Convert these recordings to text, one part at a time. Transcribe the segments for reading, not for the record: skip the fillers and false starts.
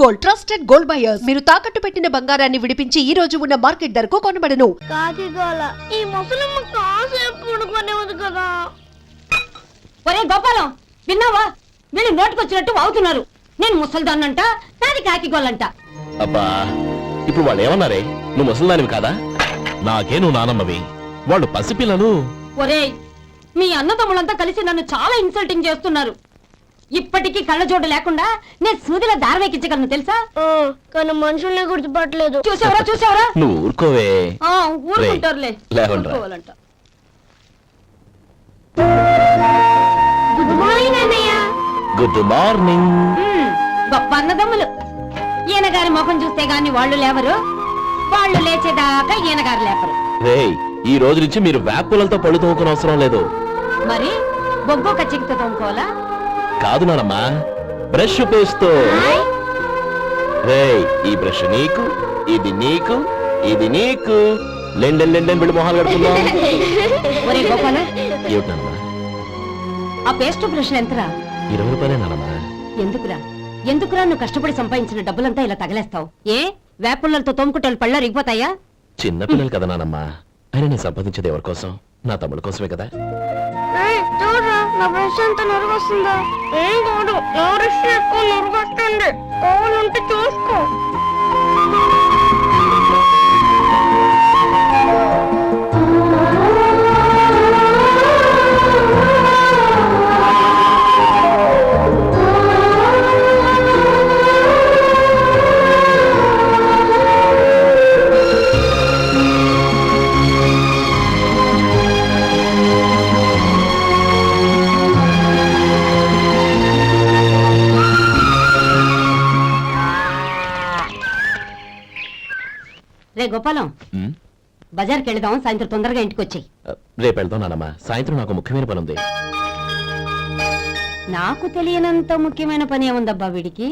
Gold trusted gold buyers మీరు తాకట్టు పెట్టిన బంగారాన్ని విడిపించి ఈ రోజు ఉన్న మార్కెట్ ధరకు కొనబడను. కాకిగోల ఈ ముసలమ్మ కాసేపు పడుకునేది కదా. ఒరే గోపాలం, విన్నావా? వీళ్ళు నోటికొచ్చినట్టు వాగుతున్నారు. నేను ముసల్దాన్నంట, నాది కాకిగోలంట. అబ్బా, ఇప్పుడు వాళ్ళు ఏమన్నారే? నువ్వు ముసల్దానివి కాదా? నాకే నువ్వు నానమ్మవి, వాళ్ళు పసిపిల్లలు. ఒరే, మీ అన్నదమ్ములంతా కలిసి నన్ను చాలా ఇన్సల్టింగ్ చేస్తున్నారు. ఇప్పటికీ కళ్ళజోడు లేకుండా నేను సూదిలో దారవేకించగలను తెలుసా? కానీ మనుషుల్ని గుర్తుపట్టలేదు. చూసావరా? నువ్వు ఊరుకోవే. ఊరుకుంటారులే. లేవండ్రా. గుడ్ మార్నింగ్ అన్నయ్య. Good morning. గొప్ప అన్నదమ్ములు. ఈయనగారి ముఖం చూస్తే గాని వాళ్ళు లేవరు, వాళ్ళు లేచేదాకా ఈయనగారు లేపరు. రేయ్, ఈ రోజు నుంచి మీరు వేపులతో పళ్ళు తోముకునే అవసరం లేదు. మరి బొగ్గు కచ్చికితో తోముకోవాలా? కాదు నానమ్మా, బ్రష్ పేస్తో. రేయ్, ఈ బ్రష్ నీకు, ఇది నీకు, ఇది నీకు. లెండెన్ వెళ్ళి మొహాలు కడుపుకుందాం. ఒరే గోపాల, ఏమిటమ్మా? ఆ పేస్ట్ బ్రష్ ఎంతరా? 20 రూపాయలే నానమ్మా. ఎందుకురా నువ్వు కష్టపడి సంపాదించిన డబ్బులంతా ఇలా తగలేస్తావు? ఏ వేపుల్లలతో తోముకుంటే పళ్ళ రిగిపోతాయా? చిన్న పిల్లలు కదా నానమ్మా, అయినా నేను సంపాదించేది ఎవరి కోసం? నా తమ్ముడు కోసమే కదా. చూడరా, నా బ్రష్ ఎంత నురుగొస్తుందో. ఏం కాదు, నా బ్రష్ ఎక్కువ నురుగొస్తుంది. కావాలంటే చూసుకో. రే గోపాలం, బజార్కి వెళదాం. సాయంత్రం తొందరగా ఇంటికి వచ్చాయి. రేపు వెళ్దాం నానమ్మా. సాయంత్రం నాకు ముఖ్యమైన పని ఉంది. నాకు తెలియనంత ముఖ్యమైన పని ఏముందబ్బా వీడికి?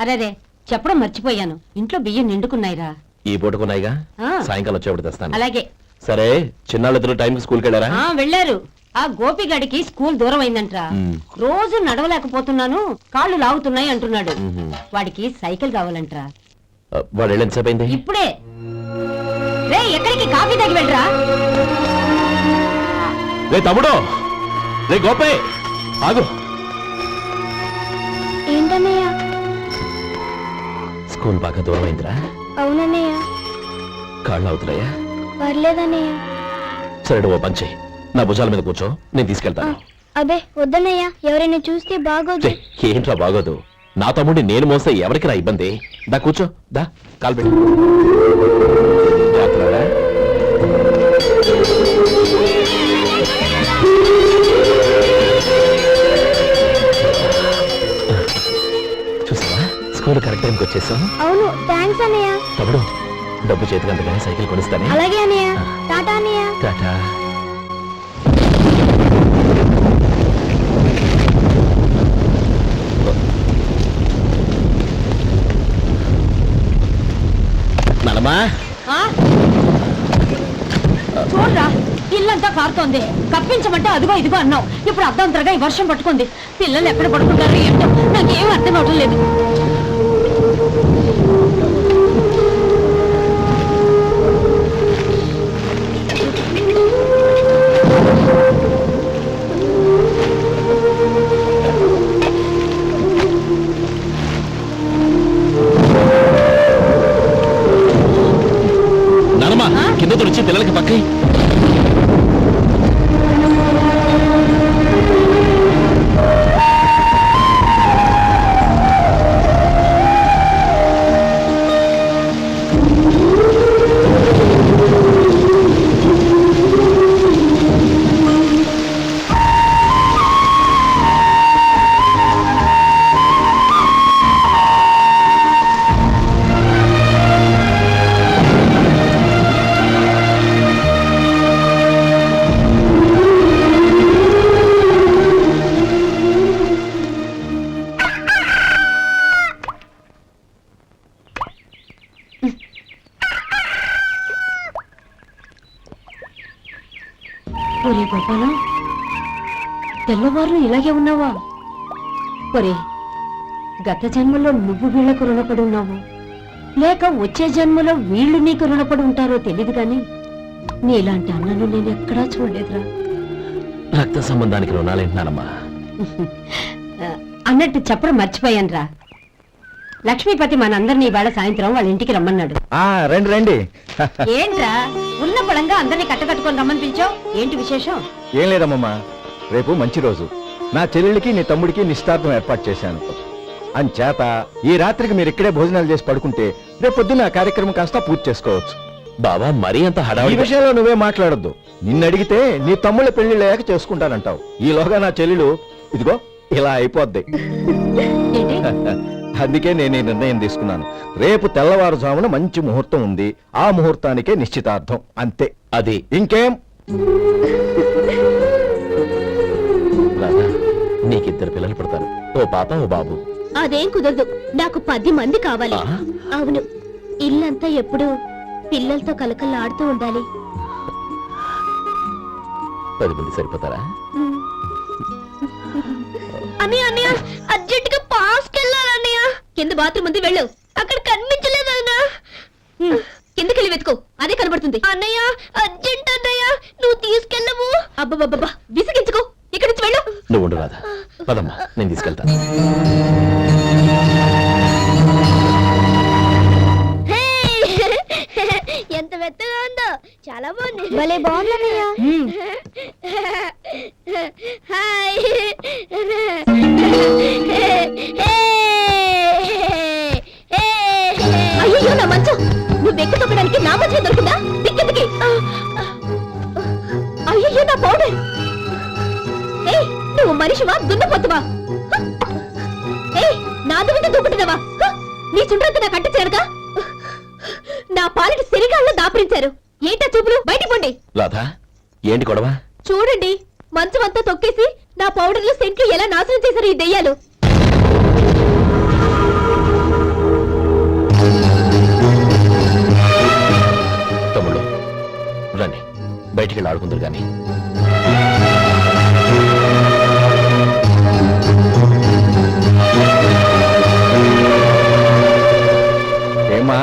అరే చెప్పడం మర్చిపోయాను, ఇంట్లో బియ్యం నిండుకున్నాయిరా. ఈ పూటకున్నాయిగా, సాయంకాలం వచ్చేప్పుడు తెస్తాను. అలాగే. సరే, చిన్నాళ్ళిద్దరు టైంకి స్కూల్కి వెళ్ళారా? వెళ్ళారు. ఆ గోపిగడికి స్కూల్ దూరం అయిందంట్రా. రోజు నడవలేకపోతున్నాను, కాళ్ళు లాగుతున్నాయి అంటున్నాడు. వాడికి సైకిల్ కావాలంట్రా. వాడు ఎంతసేపు అయింది? ఇప్పుడే. రే, ఎక్కడికి? కాఫీ తాగి వెళ్ళరా. రే తమ్ముడు, రే గోపే, ఆగు. ఏంటన్నయ్య? స్కూల్ బాగా దూరం అయిందిరా. అవునన్నయ్య. కాళ్ళు అవుతున్నాయా? పర్లేదన్నయ్య. సరే, ఓ పంచే, నా భుజాల మీద కూర్చో, నేను తీసుకెళ్తాను. అబే వద్దన్నయ్య, ఎవరైనా చూస్తే బాగోదు. ఏంట్రా బాగోదు? నా తమ్ముడిని నేను మోస్తే ఎవరికి రా ఇబ్బంది? దా కూర్చో, దా కాలు పెట్టు. జాగ్రత్తగా. చూసావా, స్కూల్ కరెక్ట్ టైంకి వచ్చేసాం. అవును, థ్యాంక్స్ అన్నయ్య. తమ్ముడు, డబ్బు చేతికి అందుకని సైకిల్ కొనిస్తానే. అలాగే అన్నయ్య. టాటా అన్నయ్య. టాటా. చూడరా, ఇల్లంతా కారుతోంది. కప్పించమంటే అదిగో ఇదిగో అన్నావు, ఇప్పుడు అర్ధంతరగా ఈ వర్షం పట్టుకుంది. పిల్లలు ఎక్కడ పడుకుంటారు ఏంటో నాకేం అర్థం అవడం లేదు. కింద వచ్చి పిల్లలకి పక్కై. తెల్లవారు ఇలాగే ఉన్నావా? ఒరే, గత జన్మలో నువ్వు వీళ్లకు రుణపడి ఉన్నావు, లేక వచ్చే జన్మలో వీళ్ళు నీకు రుణపడి ఉంటారో తెలియదు గాని నీలాంటి అన్నను నేను ఎక్కడా చూడలేదురా. రక్త సంబంధానికి రుణాలేంటున్నానమ్మా. అన్నట్టు చెప్పడం మర్చిపోయానురా. లక్ష్మీపతి మనందరినీ ఇవాళ సాయంత్రం వాళ్ళ ఇంటికి రమ్మన్నాడు. రండి రండి. ఏంట్రా ఉన్న బలంగా అందరినీ కట్టకట్టుకొని రమ్మని పిలిచావు? ఏంటి విశేషం? ఏం లేదమ్మమ్మా, రేపు మంచి రోజు. నా చెల్లెలికి నీ తమ్ముడికి నిశ్చితార్థం ఏర్పాటు చేశాను. అంచేత ఈ రాత్రికి మీరు ఇక్కడే భోజనాలు చేసి పడుకుంటే రేపు పొద్దున్న ఆ కార్యక్రమం కాస్త పూర్తి చేసుకోవచ్చు. బావా మరీ అంత ఈ హడావిడి విషయంలో నువ్వే మాట్లాడొద్దు. నిన్ను అడిగితే నీ తమ్ముళ్ళ పెళ్లిళ్ళయ్యాక చేసుకుంటానంటావు. ఈలోగా నా చెల్లెలు ఇదిగో ఇలా అయిపోద్ది. ఏంటి? అందుకే నేను ఈ నిర్ణయం తీసుకున్నాను. రేపు తెల్లవారుజామున మంచి ముహూర్తం ఉంది. ఆ ముహూర్తానికే నిశ్చితార్థం, అంతే. అది ఇంకేం? రాధా, నీకిద్దరు పిల్లలు పుడతారు, ఓ పాప ఓ బాబు. అదేం కుదరదు, నాకు 10 మంది కావాలి. ఆ? అవును, ఇల్లంతా ఎప్పుడు పిల్లలతో కలకల్లాడుతూ ఉండాలి. 10 మంది సరిపోతారా? అన్నయ్య అన్నయ్య, అర్జెంట్ గా పాస్కి వెళ్ళాలన్నయ్య. కింద బాత్రూమ్ ఉంది, వెళ్ళు. అక్కడ కనిపించలేదు అన్న. కిందకెళ్ళి వెతుకో, అదే కనబడుతుంది. అన్నయ్య అర్జెంట్ అన్నయ్య, నువ్వు తీసుకెళ్ళవు. అబ్బబ్బబ్బా, విసిగించుకో, ఇక్కడి నుంచి వెళ్ళు. నువ్వు ఉండు రాధా, పదమ్మా నేను తీసుకెళ్తాను. ఎంత మెత్తగా ఉందో, చాలా బాగుంది. భలే బాగుందన్నయ్య. హాయ్. అయ్యో నా మంచం, నువ్వు ఎక్కి తొక్కడానికి నా మంచం దొరుకుతుందా? దిక్కెదికి. అయ్యో నా పౌడర్. నువ్వు మనిషివా దున్నపోతువా? నా దుమ్మితో దూకుంటున్నావా? నీ చుట్టూ నా కట్టించారుగా. నా పాలిటి సిరిగాళ్ళు దాపరించారు. ఏంటా చూపులు? బయటికి పోండి. రాధా, ఏంటి గొడవ? చూడండి, మంచం అంతా తొక్కేసి నా పౌడర్లు సెంట్లు ఎలా నాశనం చేశారు ఈ దెయ్యాలు. తమ్ముళ్ళు రండి, బయటికి వెళ్ళి ఆడుకుందరు కానీ. ఏమా,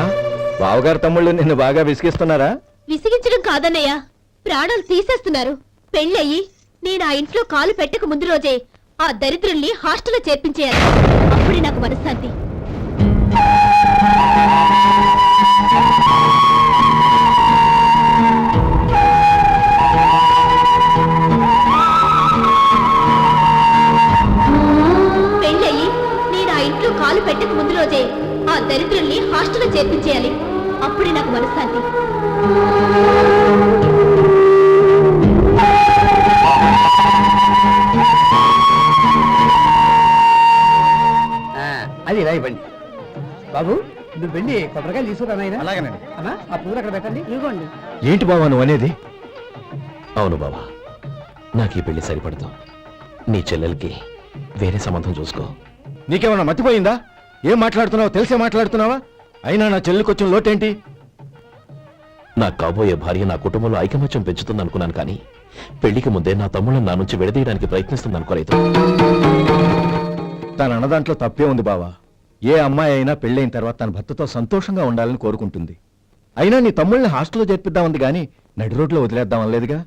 బావగారు తమ్ముళ్ళు నిన్ను బాగా విసిగిస్తున్నారా? విసిగించడం కాదన్నయ్య, ప్రాణాలు తీసేస్తున్నారు. పెళ్ళయి నేను ఆ ఇంట్లో కాలు పెట్టక ముందు రోజే ఆ దరిద్రుల్ని హాస్టల్లో చేర్పించేయాలి. అప్పుడే నాకు మనశ్శాంతి. పెళ్ళయి నేను ఆ ఇంట్లో కాలు పెట్టక ముందు రోజే ఆ దరిద్రుల్ని హాస్టల్లో చేర్పించేయాలి. అప్పుడే నాకు మనశ్శాంతి. అది ఇలా ఇవ్వండి బాబు. నువ్వు వెళ్ళి కొబ్బరికాయలు తీసుకురా నాయనా. అలాగేనండి. అమ్మా, ఆ పూలు అక్కడ పెట్టండి. ఇవ్వండి. ఏంటి బావా నువ్వు అనేది? అవును బావా, నాకు ఈ పెళ్లి సరిపడదు. నీ చెల్లెలకి వేరే సంబంధం చూసుకో. నీకేమన్నా మతిపోయిందా? ఏం మాట్లాడుతున్నావో తెలిసే మాట్లాడుతున్నావా? అయినా నా చెల్లికొచ్చిన లోటేంటి? నా కాబోయే భార్య నా కుటుంబంలో ఐకమత్యం పెంచుతుంది అనుకున్నాను, కానీ పెళ్లికి ముందే నా తమ్ముళ్ళని నా నుంచి విడదీయడానికి ప్రయత్నిస్తుంది అనుకోలేదు. తన అన్నదాంట్లో తప్పే ఉంది బావా. ఏ అమ్మాయి అయినా పెళ్ళైన తర్వాత తన భర్తతో సంతోషంగా ఉండాలని కోరుకుంటుంది. అయినా నీ తమ్ముళ్ళని హాస్టల్లో చేర్పిద్దామంది గాని నడి రోడ్లో వదిలేద్దామనలేదుగా.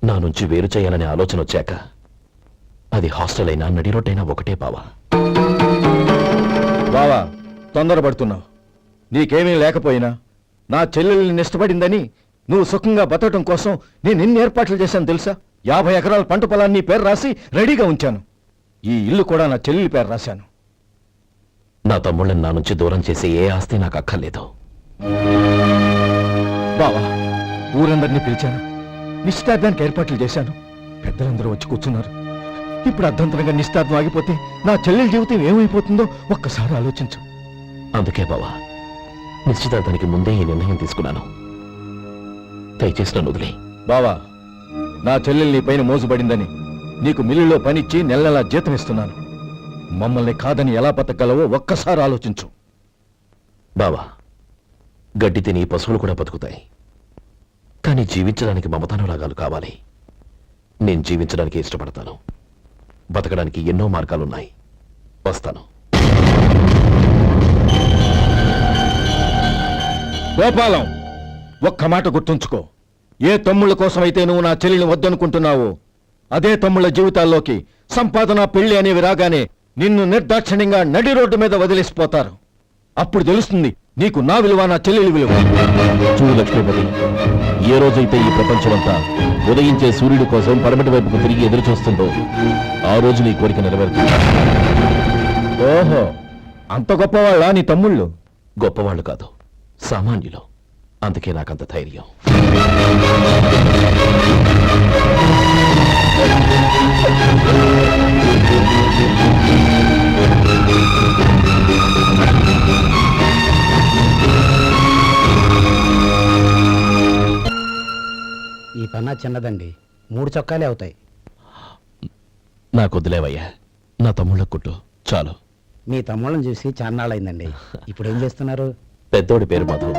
నా నుంచి వేరు చేయాలనే ఆలోచన వచ్చాక అది హాస్టల్ అయినా నడి రోడ్ అయినా ఒకటే బావా. బావా, తొందరపడుతున్నావు. నీకేమీ లేకపోయినా నా చెల్లెల్ని ఇష్టపడిందని నువ్వు సుఖంగా బతకటం కోసం నేను ఎన్ని ఏర్పాట్లు చేశాను తెలుసా? 50 ఎకరాల పంట పొలాన్ని నీ పేరు రాసి రెడీగా ఉంచాను. ఈ ఇల్లు కూడా నా చెల్లెలి పేరు రాశాను. నా తమ్ముళ్ళని నా నుంచి దూరం చేసే ఏ ఆస్తి నాకు అక్కర్లేదు. బావా, ఊరందరినీ పిలిచాను, నిశ్చితార్థానికి ఏర్పాట్లు చేశాను. పెద్దలందరూ వచ్చి కూర్చున్నారు. ఇప్పుడు అర్ధంతరంగా నిశ్చితార్థం ఆగిపోతే నా చెల్లెల జీవితం ఏమైపోతుందో ఒక్కసారి ఆలోచించు. అందుకే బావా, నిశ్చితార్థానికి ముందే ఈ నిర్ణయం తీసుకున్నాను. దయచేసి నన్ను వదిలే. బావా, నా చెల్లెలు నీ పైన మోజుబడిందని నీకు మిల్లులో పనిచ్చి నెలలా జీతం ఇస్తున్నాను. మమ్మల్ని కాదని ఎలా బతకగలవో ఒక్కసారి ఆలోచించు. బావా, గడ్డి తిని పశువులు కూడా బతుకుతాయి, కానీ జీవించడానికి మమతానురాగాలు కావాలి. నేను జీవించడానికి ఇష్టపడతాను. బతకడానికి ఎన్నో మార్గాలున్నాయి. వస్తాను. గోపాలం, ఒక్క మాట గుర్తుంచుకో. ఏ తమ్ముళ్ళ కోసమైతే నువ్వు నా చెల్లిని వద్దనుకుంటున్నావో అదే తమ్ముళ్ళ జీవితాల్లోకి సంపాదన, పెళ్లి అనేవి రాగానే నిన్ను నిర్దాక్షిణ్యంగా నడి రోడ్డు మీద వదిలేసిపోతారు. అప్పుడు తెలుస్తుంది నీకు నా విలువ, నా చెల్లెలి విలువ. చూడు లక్ష్మీపతి, ఏ రోజైతే ఈ ప్రపంచమంతా ఉదయించే సూర్యుడి కోసం పడమటి వైపుకు తిరిగి ఎదురు చూస్తుందో ఆ రోజు నీ కోరిక నెరవేరుతుంది. ఓహో, అంత గొప్పవాళ్ళ నీ తమ్ముళ్ళు? గొప్పవాళ్ళు కాదు, సామాన్యులు. అందుకే నాకంత ధైర్యం. ఈ పన్నా చిన్నదండి, 3 చొక్కాలే అవుతాయి. నాకొద్దులేవయ్యా, నా తమ్ముళ్ళ కుట్టు చాలు. మీ తమ్ముళ్ళని చూసి చాన్నాళ్ళైందండి. ఇప్పుడు ఏం చేస్తున్నారు? పెద్దోడి పేరు మధు,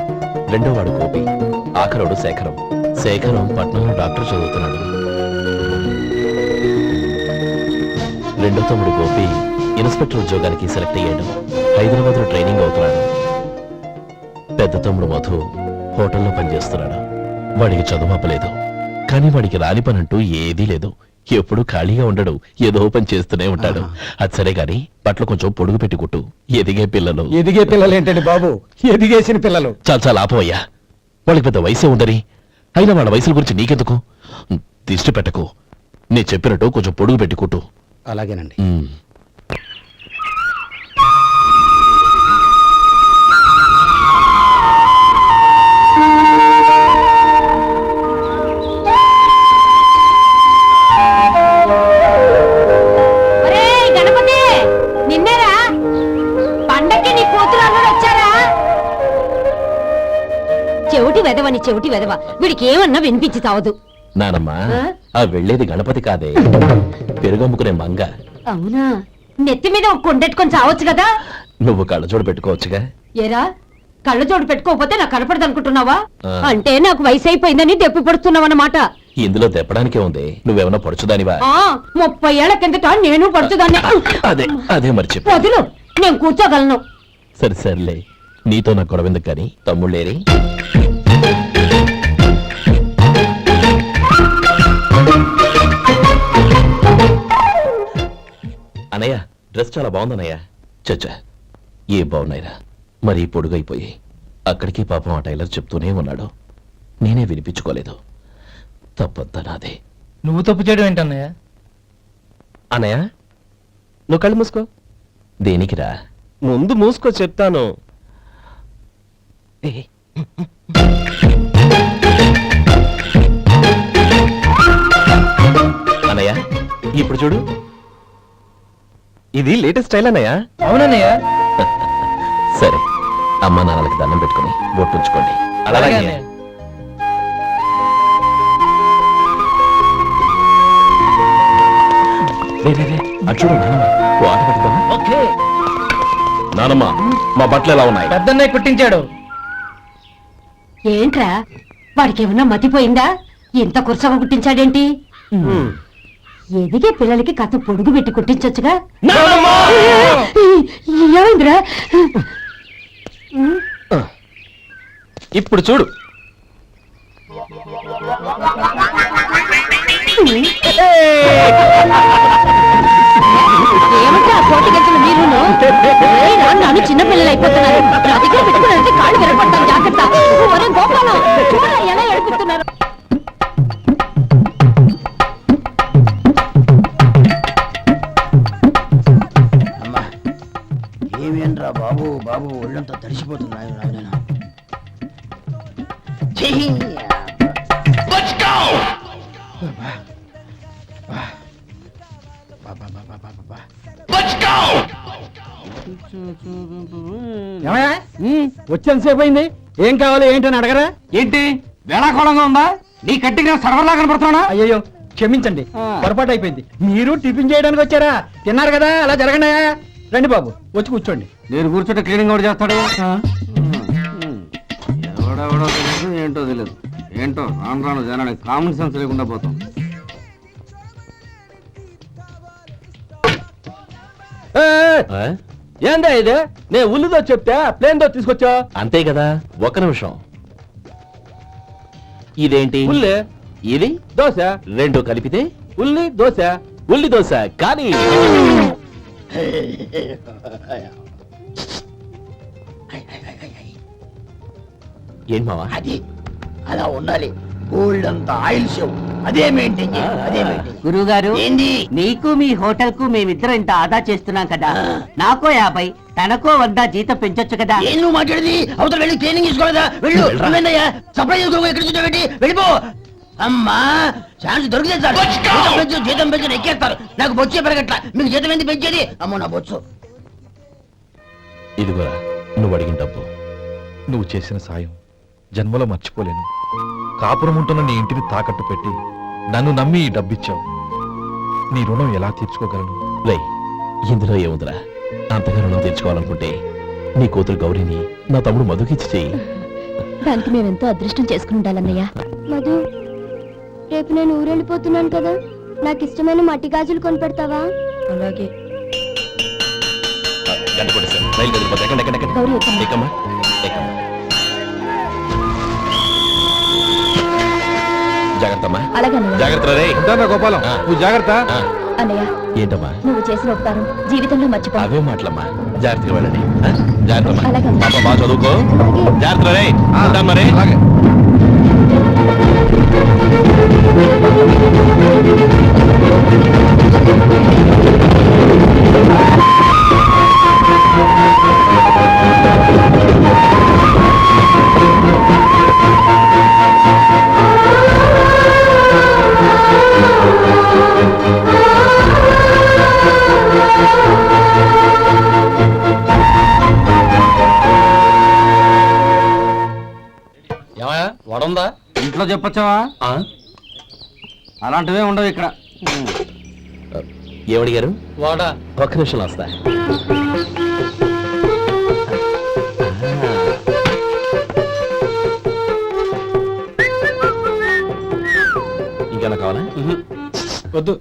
రెండోవాడు గోపి, ఆఖరోడు శేఖరం. శేఖరం పట్నంలో డాక్టర్ చదువుతున్నాడు. రెండో తమ్ముడు గోపి ఇన్స్పెక్టర్ ఉద్యోగానికి సెలెక్ట్ అయ్యాడు. హైదరాబాద్లో ట్రైనింగ్ అవుతున్నాడు. పెద్ద తమ్ముడు మధు హోటల్లో పనిచేస్తున్నాడు. వాడికి చదువు అప్పలేదు, కానీ వాడికి రాని పని అంటూ ఏదీ లేదు. ఎప్పుడు ఖాళీగా ఉండడు, ఏదో పని చేస్తూనే ఉంటాడు. అది సరే గాని బట్టలు కొంచెం పొడుగు పెట్టి కుట్టు. ఎదిగే పిల్లలు. ఎదిగే పిల్లలు ఏంటండి బాబు, ఎదిగేసిన పిల్లలు. చాలా చాలా ఆపవయ్యా, వాళ్ళకి పెద్ద వయసే ఉండని. అయినా వాళ్ళ వయసుల గురించి నీకెందుకు? దిష్టి పెట్టకు. నేను చెప్పినట్టు కొంచెం పొడుగు పెట్టి కుట్టు. అలాగేనండి. ఒరేయ్ గణపతి, నిన్నేరా? పండక్కి నీ కూతురు అల్లుడు వచ్చారా? చెవిటి వెదవని చెవిటి వెదవ, వీడికి ఏమన్నా వినిపించి తావదు. నానమ్మా, ఆ వెళ్ళేది గణపతి కాదే, పెరుగమ్ముకునే మంగ. అవునా? నెత్తి మీద ఒక కొండెట్టుకొని చావచ్చు కదా. నువ్వు కళ్ళజోడు పెట్టుకోవచ్చుగా. ఏరా, కళ్ళజోడు పెట్టుకోకపోతే నాకు కనపడదు అనుకుంటున్నావా? ఆ. అంటే నాకు వయసు అయిపోయిందని దెప్పి పడుతున్నావన్నమాట. ఇందులో తెప్పడానికే ఉంది. నువ్వేమన్నా పడుచుదానివా? 30 ఏళ్ల కిందట నేను పడుతుందాన్ని. అదే అదే మరి చెప్పు. వదులు, నేను కూర్చోగలను. సరే సర్లే, నీతో నాకు గొడవ ఎందుకు కానీ. తమ్ముళ్ళేరి? అనయ్య, డ్రెస్ చాలా బాగుందన్నయ్య. చచ్చా, ఏ బాగున్నాయిరా, మరీ పొడుగైపోయి. అక్కడికి పాపం ఆ టైలర్ చెప్తూనే ఉన్నాడు, నేనే వినిపించుకోలేదు. తప్పంతా నాదే. నువ్వు తప్పు చేయడం ఏంటన్నయ్య? అనయ్య, నువ్వు కళ్ళు మూసుకో. దేనికిరా? ముందు మూసుకో చెప్తాను. అనయ్య, ఇప్పుడు చూడు. ఇది లేటెస్ట్ స్టైల్ అన్నయ్య. అవునన్నయ్య. సరే, అమ్మా నాన్నలకి దండం పెట్టుకుని బొట్టుంచుకోండి. అలాగే అలాగే. అన్నయ్య. రే, రే, రే, అటు చూడు నానమ్మ. ఓ ఆట పెట్టుకోమా? ఓకే. నానమ్మ, మా బట్టలు ఎలా ఉన్నాయి? పెద్దన్నయ్య కుట్టించాడు. ఏంట్రా, వాడికి ఏమన్నా మతిపోయిందా? ఇంత కుర్చగా కుట్టించాడేంటి? ఎదిగే పిల్లలకి కథ పొడుగు పెట్టి కుట్టించొచ్చుగా. ఏమైందిరా? ఇప్పుడు చూడు. ఏమంటే ఆ కోటి గంటలు మీరును? ఏరా, నన్ను చిన్న పిల్లలు అయిపోతున్నారు. నా దగ్గర పెట్టుకున్నారంటే కాళ్ళు విరగొడతాను, జాగ్రత్త. ఒరే గోపాలం, చూడరా ఎలా ఏడిపిస్తున్నారు. అమ్మా, ఏమేంట్రా బాబు, బాబు ఒళ్ళంతా తడిసిపోతుంది. రాయన వచ్చేంతసేపు అయింది, ఏం కావాలి ఏంటని అడగరా? ఏంటి వేళాకోళంగా ఉందా? నీ కట్టిగా సర్వర్లా కనపడుతున్నా? అయ్యో క్షమించండి, పొరపాటు అయిపోయింది. మీరు టిఫిన్ చేయడానికి వచ్చారా? తిన్నారు కదా, అలా జరగండి. రండి బాబు, వచ్చి కూర్చోండి. నేను కూర్చుంటే క్లీనింగ్ కూడా చేస్తాడు. ఎవడెవడో తెలియదు, ఏంటో తెలియదు. ఏంటో రాను రాను జనానికి కామన్ సెన్స్ లేకుండా పోతాం. ఆ? ఏందా ఇది నేను ఉల్లిదో చెప్తే ప్లేన్ దో తీసుకొచ్చా అంతే కదా, ఒక నిమిషం. ఇదేంటి? ఉల్లి ఇది దోశ, రెండు కలిపితే ఉల్లి దోశ. ఉల్లి దోశ. కానీ ఏం మావా? అది అలా ఉండాలి. గోల్డ్ అంత ఆయిల్ షో అదే మెయింటైన్ చేయాలి. అదే మెయింటైన్. గురువుగారు, ఏంది? నీకు మీ హోటల్ కు మేమిద్దరం ఇంత ఆదా చేస్తున్నాం కదా, నాకో 50 తనకో 100 జీతం పెంచొచ్చు కదా. ఏం నువ్వు మాట్లాడేది? అవతల వెళ్ళి ట్రైనింగ్ తీసుకోలేదా? వెళ్ళు. నువ్వేందయ్యా సప్లై చేసుకో, ఎక్కడ చూసావేంటి? వెళ్ళిపో. అమ్మా ఛాన్స్ దొరికితే చాలు. జీతం పెంచు ఎక్కేస్తారు. నాకు బొచ్చే పెరగట్ల. మీకు జీతం ఎందుకు పెంచేది? అమ్మో నా బొచ్చు. ఇదిగోరా నువ్వు అడిగిన డబ్బు. నువ్వు చేసిన సాయం జన్మలో మర్చిపోలేను. కాపురం ఉంటున్న నీ ఇంటిని తాకట్టు పెట్టి నన్ను నమ్మి ఈ డబ్బిచ్చావు. నీ రుణం ఎలా తీర్చుకోగలను? రేయ్, ఇందులో ఏముందిరా? అంతగా రుణం తీర్చుకోవాలనుకుంటే నీ కూతురు గౌరీని నా తమ్ముడు మధుకిచ్చి చెయ్యి. దానికి మేమెంతో అదృష్టం చేసుకుని ఉండాలన్నయ్య. మధు, రేపు నేను ఊరెళ్ళిపోతున్నాను కదా, నాకు ఇష్టమైన మట్టి గాజులు కొని పెడతావా? అలాగే. గంట కొట్టేశాను. రైలు కదిలిపోతే ఎక్కండి, ఎక్కండి, ఎక్కండి. గౌరీ, ఎక్కమ్మా. ఎక్కమ్మా, ఎక్కమ్మా. జాగ్రత్తమ్మా. అలాగే జాగ్రత్త రే. గోపాలం, ఆ. నువ్వు జాగ్రత్త. ఆ, అన్నయ్య, ఏంటమ్మా నువ్వు చేసిన ఉపకారం జీవితంలో మర్చిపో. అవే మాటలమ్మా. జాగ్రత్తగా వెళ్ళండి. ఆ? జాగ్రత్తమ్మా. అలాగే. పాప బాగా చదువుకో. అలాగే. జాగ్రత్త రే. ఉంటాను మరి. అలాగే. ఏమయ్యా వడుందా? ఇంట్లో చెప్పొచ్చావా? ఆ? అలాంటివే ఉండవు ఇక్కడ. ఏమడిగారు? వాడా ఒక్క నిమిషం వస్తా. ఇంకేనా కావాలా? వద్దు.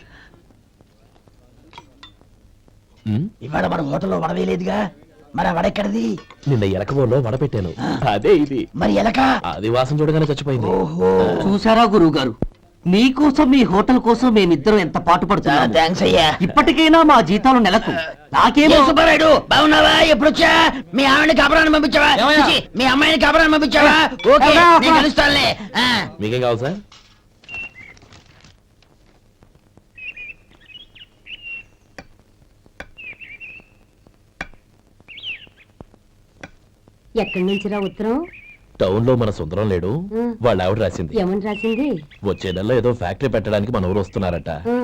ఉమ్, ఇవాళ మన హోటల్లో వడవేయలేదుగా, మరి ఆ వడెక్కడిది? నిన్న ఎలకబోలో వడపెట్టాను. అదే ఇది. మరి ఎలక? అది వాసన చూడగానే చచ్చిపోయింది. ఓహో, చూసారా గురువుగారు, నీకోసం మీ హోటల్ కోసం మేమిద్దరం ఎంత పాటు పడుతున్నాం. థ్యాంక్స్ అయ్యా. ఇప్పటికైనా మా జీతాలు నెలకు నాకేమో. ఏ సుబ్బారాయుడు, బాగున్నావా? ఎప్పుడొచ్చా? మీ ఆవిడని కాపురాన్ని పంపించావా? ఏమయ్యా? చిచి, మీ అమ్మాయిని కాపురాన్ని పంపించావా? ఓకే, ఏమయ్యా? నేను కలుస్తానులే. ఆ. మీకేం కావాలి సార్? ఎక్కడి నుంచిరా ఉత్తరం? టౌన్ లో మన సుందరం లేడు, ఉమ్. వాళ్ళ ఆవిడ రాసింది. ఏమని రాసింది? వచ్చే నెలలో ఏదో ఫ్యాక్టరీ పెట్టడానికి మన ఊరు వస్తున్నారట. ఆ,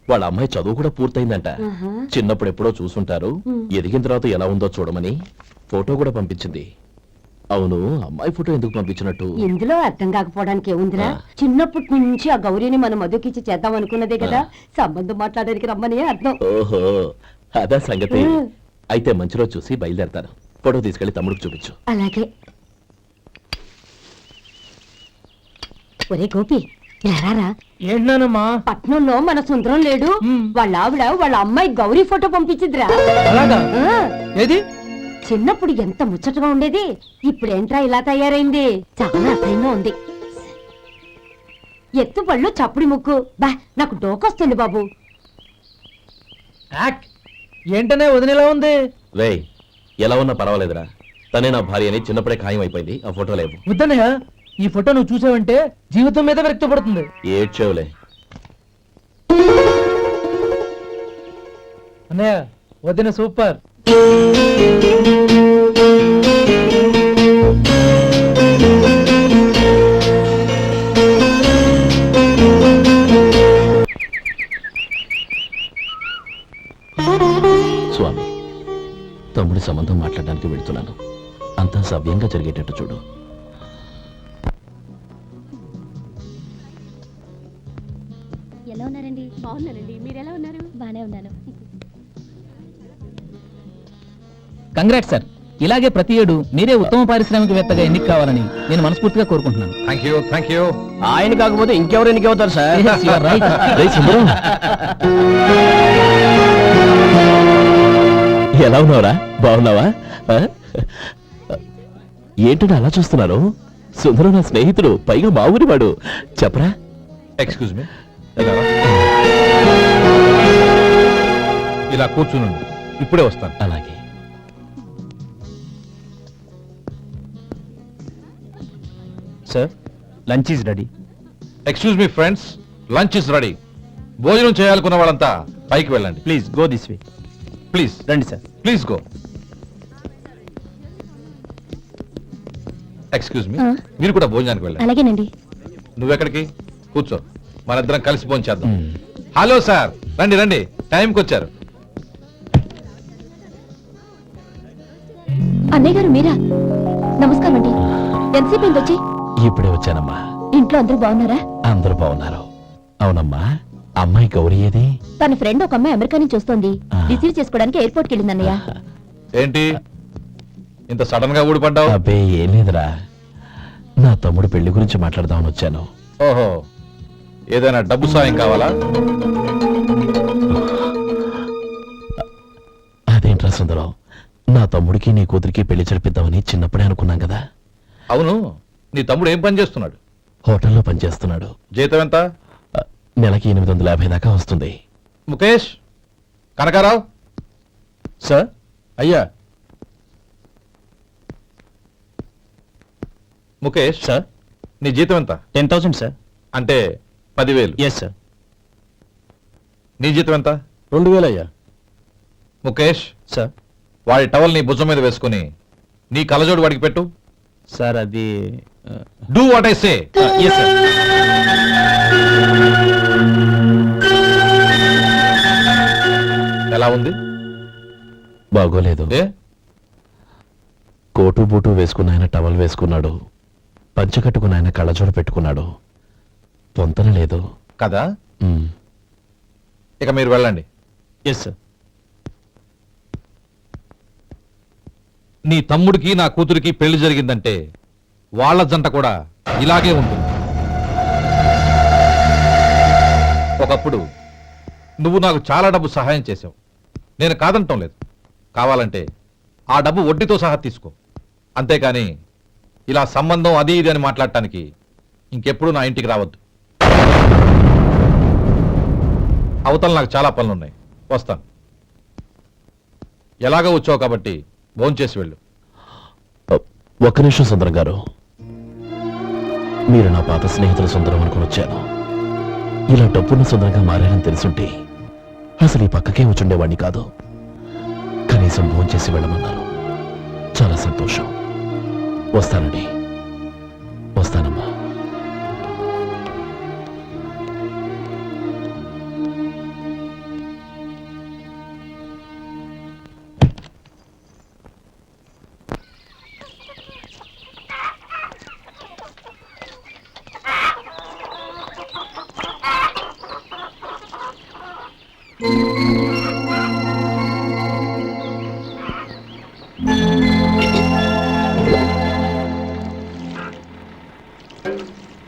వాళ్ళ అమ్మాయి చదువు కూడా పూర్తయిందంట. ఆహా. చిన్నప్పుడు ఎప్పుడో చూసుంటారు, ఎదిగిన తర్వాత ఎలా ఉందో చూడమని ఫోటో కూడా పంపించింది. అవును, అమ్మాయి ఫోటో ఎందుకు పంపించినట్టు? ఇందులో అర్థం కాకపోవడానికి ఏముందిరా? ఆ. చిన్నప్పటి నుంచి ఆ గౌరీని మన మధుకిచ్చి చేద్దాం అనుకున్నదే కదా, సంబంధం మాట్లాడడానికి రమ్మని అర్థం. ఓహో, అదా సంగతి. ఉమ్. అయితే మంచి రోజు చూసి బయలుదేరతాను. ఫోటో తీసుకెళ్లి తమ్ముడికి చూపించు. అలాగే. ఒరే గోపి, ఎలారా? ఏంటన్నానమ్మా? పట్నంలో మన సుందరం లేడు, వాళ్ళ ఆవిడ వాళ్ళ అమ్మాయి గౌరీ ఫోటో పంపించిద్రా. అలాగా? ఆ, ఏది? చిన్నప్పుడు ఎంత ముచ్చటగా ఉండేది, ఇప్పుడేంట్రా ఇలా తయారైంది? చాలా అసహ్యంగా ఉంది. ఎత్తు పళ్ళు చప్పుడి ముక్కు, బా నాకు డోకొస్తుంది బాబు. యాక్ ఏంటనే వదినేలా ఉంది? రే, ఎలా ఉన్నా పర్వాలేదురా. తనే నా భార్య అని చిన్నప్పుడే ఖాయం అయిపోయింది. ఆ ఫోటో లేవు. వద్దన్నయ్య, ఈ ఫోటో నువ్వు చూసావంటే జీవితం మీద వ్యక్తపడుతుంది. ఏడ్చేవులే. అన్నయ్య, వదిన సూపర్. స్వామి, తమ్ముడి సంబంధం మాట్లాడడానికి వెళ్తున్నాను. అంతా సవ్యంగా జరిగేటట్టు చూడు. ఎలా ఉన్నారండి? బాగున్నానండి. మీరు ఎలా ఉన్నారు? బానే ఉన్నాను. Congrats sir. ఇలాగే ప్రతి ఏడు మీరే ఉత్తమ పారిశ్రామికవేత్తగా ఎన్నిక కావాలని నేను మనస్ఫూర్తిగా కోరుకుంటున్నాను. Thank you, thank you. ఆయన కాకపోతే ఇంకెవరు ఎన్నికవుతారు sir? Yes, you are right. రేయ్ సుందరం, ఎలా ఉన్నావురా? బాగున్నావా? ఆ? ఏంటని అలా చూస్తున్నారు? సుందరం నా స్నేహితుడు, పైగా మా ఊరి వాడు. చెప్పరా? ఎక్స్క్యూజ్ మీ, ఇలా కూర్చున్నాను, ఇప్పుడే వస్తాను. అలాగే. Sir, lunch is ready. Excuse me friends, lunch is ready. భోజనం చేయాలనుకున్న వాళ్ళంతా పైకి వెళ్ళండి. Please go this way. Please రండి sir. Please go. Excuse me, మీరు కూడా భోజనానికి వెళ్ళండి. అలాగేనండి. నువ్వెక్కడికి? కూర్చో, మనిద్దరం కలిసి భోజనం చేద్దాం. మ్. హలో సార్, రండి రండి, టైంకి వచ్చారు. అన్నయ్య గారు మీరా? నమస్కారం అండి. ఎంతసేపు అయింది వచ్చి? ఇప్పుడే వచ్చానమ్మా. ఇంట్లో అందరూ బాగున్నారా? అందరూ బాగున్నారు. అవునమ్మా, అమ్మాయి గౌరీ ఏది? తన ఫ్రెండ్ ఒక అమ్మాయి అమెరికా నుంచి వస్తోంది. ఆ. రిసీవ్ చేసుకోవడానికి ఎయిర్పోర్ట్కి వెళ్ళింది అన్నయ్య. ఏంటి ఇంత సడన్ గా ఊడిపడ్డావు? అబ్బే ఏం లేదురా, నా తమ్ముడు పెళ్లి గురించి మాట్లాడదామని వచ్చాను. ఓహో, ఏదైనా డబ్బు సాయం కావాలా? అదేంట్రా సుందరం, నా తమ్ముడికి నీ కూతురికి పెళ్లి జరిపిద్దామని చిన్నప్పుడే అనుకున్నాం కదా. అవును, నీ తమ్ముడు ఏం పని చేస్తున్నాడు? హోటల్లో పనిచేస్తున్నాడు. జీతం ఎంత? నెలకి 850 దాకా వస్తుంది. ముఖేష్, కనకారావు. సార్. అయ్యా ముఖేష్, సార్. నీ జీతం ఎంత? 10,000 సార్. అంటే 10,000. Yes sir. నీ జీతం ఎంత? 2,000 అయ్యా. ముఖేష్, సార్. వాడి టవల్ నీ భుజం మీద వేసుకుని నీ కలజోడు వాడికి పెట్టు. సార్ అది do what I say. Yes sir. ఎలా ఉంది? బాగోలేదు. ఏ? కోటు బూటు వేసుకున్న ఆయన టవల్ వేసుకున్నాడు, పంచె కట్టుకున్న ఆయన కళ్ళజోడు పెట్టుకున్నాడు. పొంతన లేదు కదా? ఉమ్. ఇక మీరు వెళ్ళండి. Yes sir. నీ తమ్ముడికి నా కూతురికి పెళ్లి జరిగిందంటే వాళ్ళ జంట కూడా ఇలాగే ఉంటుంది. ఒకప్పుడు నువ్వు నాకు చాలా డబ్బు సహాయం చేశావు, నేను కాదంటం లేదు. కావాలంటే ఆ డబ్బు వడ్డీతో సహా తీసుకో. అంతేకాని ఇలా సంబంధం అది ఇది అని మాట్లాడటానికి ఇంకెప్పుడు నా ఇంటికి రావద్దు. అవతల నాకు చాలా పనులున్నాయి, వస్తాను. ఎలాగో వచ్చావు కాబట్టి భోంచేసి వెళ్ళు. ఒక్క నిమిషం సుందరం గారు, మీరు నా పాత స్నేహితుల సుందరం అనుకుని వచ్చాను. ఇలా డబ్బున్న సుందరంగా మారారని తెలుసుంటే అసలు ఈ పక్కకే వచ్చుండేవాడిని కాదు. కనీసం భోంచేసి వెళ్ళమన్నారు, చాలా సంతోషం. వస్తానండి. వస్తానమ్మా.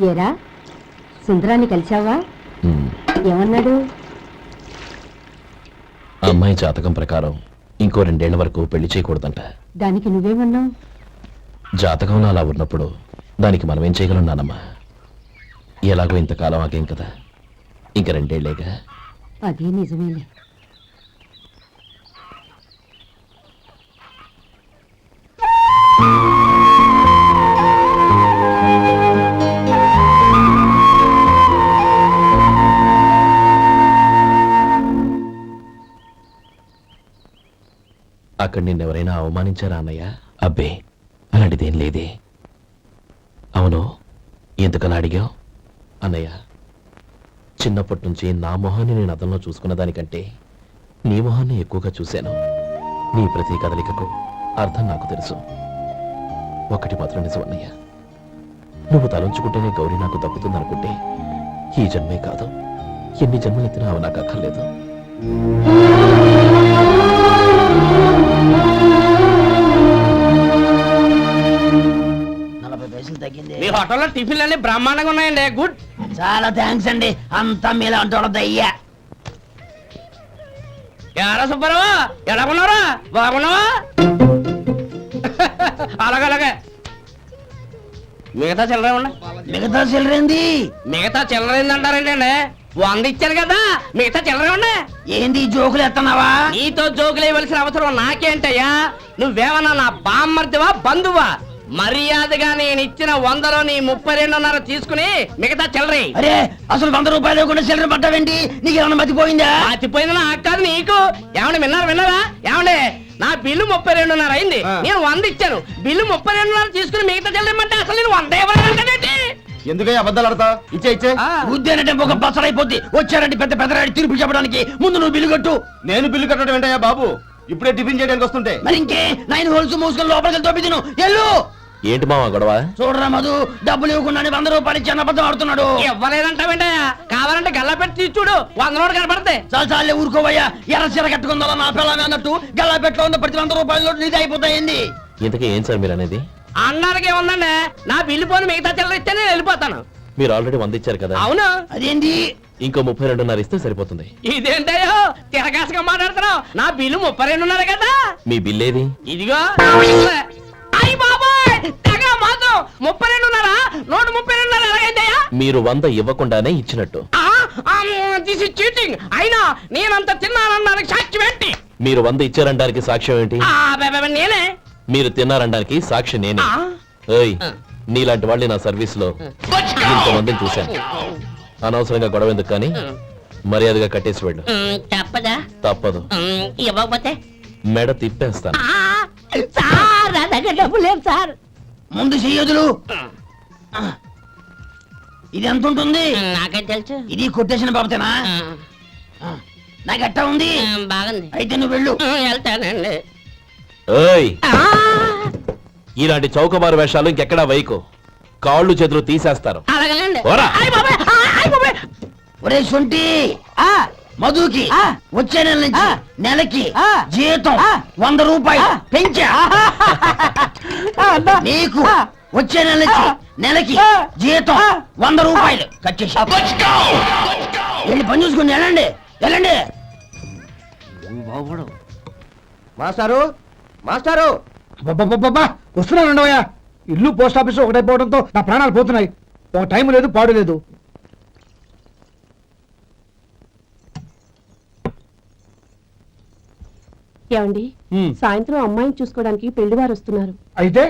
ఏరా, సుందరాన్ని కలిశావా? ఉమ్. ఏమన్నాడు? అమ్మాయి జాతకం ప్రకారం ఇంకో 2 ఏళ్ల వరకు పెళ్లి చేయకూడదంట. దానికి నువ్వేమన్నావు? జాతకంలో అలా ఉన్నప్పుడు దానికి మనం ఏం చేయగలం నానమ్మా? ఎలాగో ఇంతకాలం ఆగేం కదా, ఇంక 2 ఏళ్లేగా. అదే నిజమేలే. అక్కడ నిన్నెవరైనా అవమానించారా అన్నయ్య? అబ్బే, అలాంటిదేం లేదే. అవును, ఎందుకలా అడిగావు? అన్నయ్య, చిన్నప్పటి నుంచి నా మొహాన్ని నేను అద్దంలో చూసుకున్న దానికంటే నీ మొహాన్ని ఎక్కువగా చూశాను. నీ ప్రతి కదలికకు అర్థం నాకు తెలుసు. ఒకటి మాత్రం నిజం అన్నయ్య, నువ్వు తలంచుకుంటేనే గౌరీ నాకు దక్కుతుందనుకుంటే ఈ జన్మే కాదు, ఎన్ని జన్మలెత్తినా అవి నాకు అక్కర్లేదు. మీ హోటల్లో టిఫిన్లు అన్ని బ్రహ్మాండంగా ఉన్నాయండి. గుడ్, చాలా థ్యాంక్స్ అండి. అంతా మీలా అంటే దయ్యా. ఎరా సుబ్బారావు ఎలా ఉన్నారా బాగున్నావా అలాగే మిగతా చిల్లర మిగతా చిల్లరేంది అంటారండి 100 ఇచ్చాను కదా మిగతా చిల్లర ఉన్నా ఏంది జోకులు ఎత్తన్నావా నీతో జోకులు ఇవ్వాల్సిన అవసరం నాకేంటయ్యా నువ్వేమన్నా నా బామ్మర్దివా బంధువా మర్యాదగా నేను ఇచ్చిన 100లో నీ 32.5 తీసుకుని మిగతా చిల్లరి అరే అసలు 100 రూపాయలు లేకుండా చిల్లర పట్టావేంటి నీకేమన్నా మతిపోయిందా మతిపోయింది నాకు కాదు నీకు ఏమండి విన్నారా ఏమండి నా బిల్లు 32.5 అయింది నేను 100 ఇచ్చాను బిల్లు 32.5 తీసుకుని మిగతా చిల్లరమంటే అసలు నేను 100 ఇవ్వాలంటే ఎందుకయ్యా అబద్ధాలు ఆడతా ఇచ్చే ఉద్యానంటే ఒక బసరైపోద్ది వచ్చారంటే పెద్ద పెద్దరాడి తీర్పు చెప్పడానికి ముందు నువ్వు బిల్లు కట్టు నేను బిల్లు కట్టడం ఏంటయ్యా బాబు ఇప్పుడే టిఫిన్ చేయడానికి వస్తుంటే మరి ఇంకే 9 హోల్స్ మూసుకొని లోపలికి తోపి తిను ఎల్లు ఏంటి మావా గొడవ? చూడరా మధు డబ్బులు ఇవ్వకుండానే 100 రూపాయలు ఇచ్చి అబద్ధం ఆడుతున్నాడు ఇవ్వలేదంటావేంటయ్యా కావాలంటే గల్లా పెట్టి తీసి చూడు 100 నోటు కనపడతాయి చాలే ఊరుకోవయ్యా ఎర్ర చీర కట్టుకుందా నా పిల్లమే అన్నట్టు గల్లా పెట్లో ఉన్న ప్రతి 100 రూపాయల నోటు నీది అయిపోతాయింది ఇంతకీ ఏం సార్ మీరు అనేది? అన్నారకి ఏముందండి నా బిల్లు పోను మిగతా చిల్లర ఇస్తే నేను వెళ్ళిపోతాను మీరు ఆల్రెడీ 100 ఇచ్చారు కదా. అవును అదేంటి ఇంకో 32.5 ఇస్తే సరిపోతుంది. ఇదేంటయ్యో తిరగాసుగా మాట్లాడుతున్నావు నా బిల్లు 32.5 కదా మీ బిల్ ఏది? ఇదిగో అయ్య బాబాయ్ తెగ మాత్రం 32.5 నోటు 32.5 ఎలాగైందయ్యా మీరు 100 ఇవ్వకుండానే ఇచ్చినట్టు. దిస్ ఇస్ చీటింగ్ అయినా నేనంత తిన్నానన్నానికి సాక్ష్యం ఏంటి మీరు 100 ఇచ్చారనడానికి సాక్ష్యం ఏంటి? నేనే మీరు తిన్నారనడానికి సాక్షి నేనే. ఏయ్ నీలాంటి వాళ్ళని నా సర్వీస్ లో ఇంతమందిని చూశాను. అనవసరంగా గొడవ ఎందుకు కానీ మర్యాదగా కట్టేసి వెళ్ళు. తప్పదా తప్పదు. ఇవ్వకపోతే మెడ తిప్పేస్తాను. సార్ నా దగ్గర డబ్బు లేదు సార్. ముందు చెయ్యదులు ఇది ఎంత ఉంటుంది నాకే తెలుసు ఇది కొట్టేసిన బాబతేనా నాకు ఎట్టా ఉంది బాగుంది అయితే నువ్వు వెళ్ళు వెళ్తానండి ఏయ్ ఇలాంటి చౌకబారు వేషాలు ఇంకెక్కడా వైకు కాళ్ళు చేతులు తీసేస్తారు. ఓరా. ఒరే సొంటి మధుకి వచ్చే నెల నుంచి నెలకి జీతం 100 రూపాయలు పెంచా నీకు వచ్చే నెల నుంచి నెలకి జీతం 100 రూపాయలు కట్ చేసి వెళ్ళి పని చూసుకుని వెళ్ళండి వెళ్ళండి మాస్టారు వస్తున్నాను ఉండవయ్యా. ఇల్లు పోస్ట్ ఆఫీస్ ఒకటైపోవడంతో నా ప్రాణాలు పోతున్నాయి. ఒక టైం లేదు పాడు లేదు. ఏమండి సాయంత్రం అమ్మాయిని చూసుకోవడానికి పెళ్లివారు వస్తున్నారు. అయితే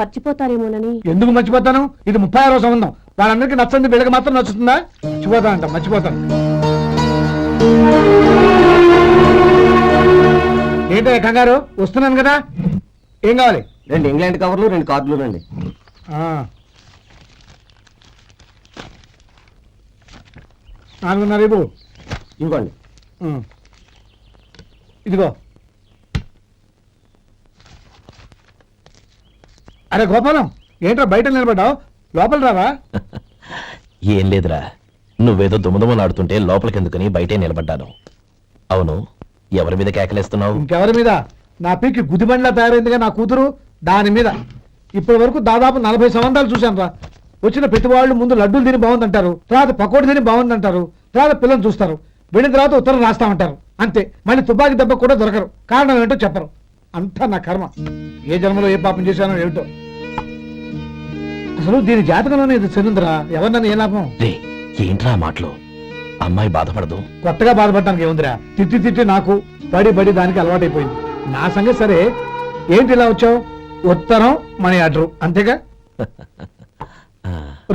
మర్చిపోతారేమోనని. ఎందుకు మర్చిపోతాను? ఇది 36వ సంబంధం. వాళ్ళందరికీ నచ్చంది వీళ్ళకి మాత్రం నచ్చుతుందా? మర్చిపోతాను. ఏంటో కంగారు వస్తున్నాను కదా. ఏం కావాలి? 2 ఇంగ్లాండ్ కవర్లు 2 కార్డులు రండి. 4.5 ఇవ్వు. ఇవ్వండి. ఇదిగో. అరే గోపాలం ఏంట్రా బయట నిలబడ్డావు? లోపల రావా? ఏం లేదురా, నువ్వేదో దుమదుమలాడుతుంటే లోపలికెందుకని బయటే నిలబడ్డాను. అవును, ఎవరి మీద కేకలేస్తున్నావు? ఇంకెవరి మీద? నా పీకి గుదిబండ్లా తయారైందిగా నా కూతురు, దాని మీద. ఇప్పటి వరకు దాదాపు 40 సంవత్సరాలు చూశాను రా. వచ్చిన ప్రతి వాళ్ళు ముందు లడ్డూలు తిని బాగుందంటారు, తర్వాత పకోడీ తిని బాగుందంటారు, తర్వాత పిల్లలు చూస్తారు, వెళ్ళిన తర్వాత ఉత్తరం రాస్తామంటారు. అంతే, మళ్ళీ తుపాకీ దెబ్బ కూడా దొరకరు. కారణం ఏంటో చెప్పరు. అంతా నా కర్మ. ఏ జన్మలో ఏ పాపం చేశానో ఏమిటో. అసలు దీని జాతకంలోనే ఇది చెందుందిరా. ఎవరినన్నా ఏ లాభం? ఏంట్రా మాటలు? అమ్మాయి బాధపడదు. కొత్తగా బాధపడటానికి ఏముందిరా? తిట్టి నాకు బడి దానికి అలవాటైపోయింది. నా సంగతి సరే, ఏంటి ఇలా వచ్చావు? ఉత్తరం మనీ ఆర్డర్ అంతేగా?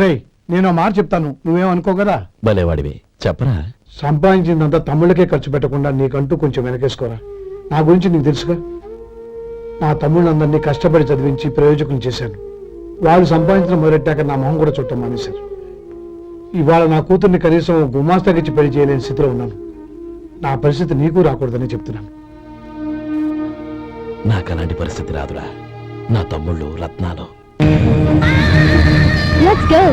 రేయ్ నేను మాట చెప్తాను, నువ్వేమనుకో కదా. భలేవాడివి, చెప్పరా. సంపాదించిందంతా తమ్ముళ్ళకే ఖర్చు పెట్టకుండా నీకంటూ కొంచెం వెనకేసుకోరా. నా గురించి నీకు తెలుసుగా. నా తమ్ముళ్ళందరినీ కష్టపడి చదివించి ప్రయోజకులు చేశాను. వాళ్ళు సంపాదించిన మొదలెట్టాక నా మొహం కూడా చుట్టం మానేశారు. ఇవాళ నా కూతుర్ని కనీసం గుమాస్తాకిచ్చి పెళ్లి చేయలేని స్థితిలో ఉన్నాను. నా పరిస్థితి నీకు రాకూడదని చెప్తున్నాను. నాకు అలాంటి పరిస్థితి రాదురా. నా తమ్ముళ్ళు రత్నాలు. Let's go.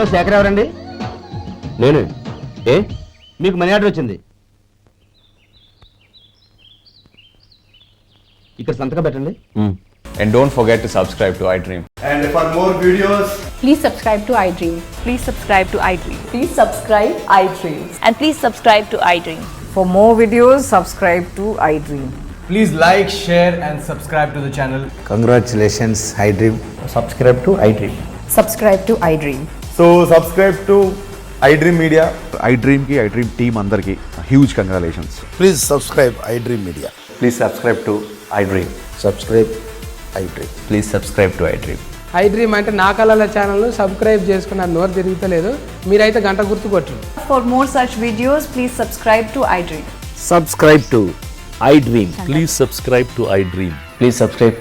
ఇందులో శేఖర్ ఎవరండి? నేను ఏ మీకు మనీ ఆర్డర్ వచ్చింది. ఇక్కడ సంతకం పెట్టండి. And don't forget to subscribe to iDream. And for more videos, Please subscribe to iDream. Please subscribe to iDream. Please subscribe iDream. And please subscribe to iDream. For more videos, subscribe to iDream. please like, share and subscribe to the channel. Congratulations, iDream. Subscribe to iDream. Subscribe to iDream. So subscribe to iDream Media. iDream ki iDream team andarki huge congratulations. Please subscribe iDream Media. Please subscribe to iDream. Subscribe iDream. Please subscribe to iDream. iDream అంటే నా కళల channel subscribe చేసుకున్న నోరు తిరుగుతలేదు. మీరైతే గంట గుర్తు కొట్టండి. For more such videos, please subscribe to iDream. Subscribe to iDream. Please subscribe to iDream. Please subscribe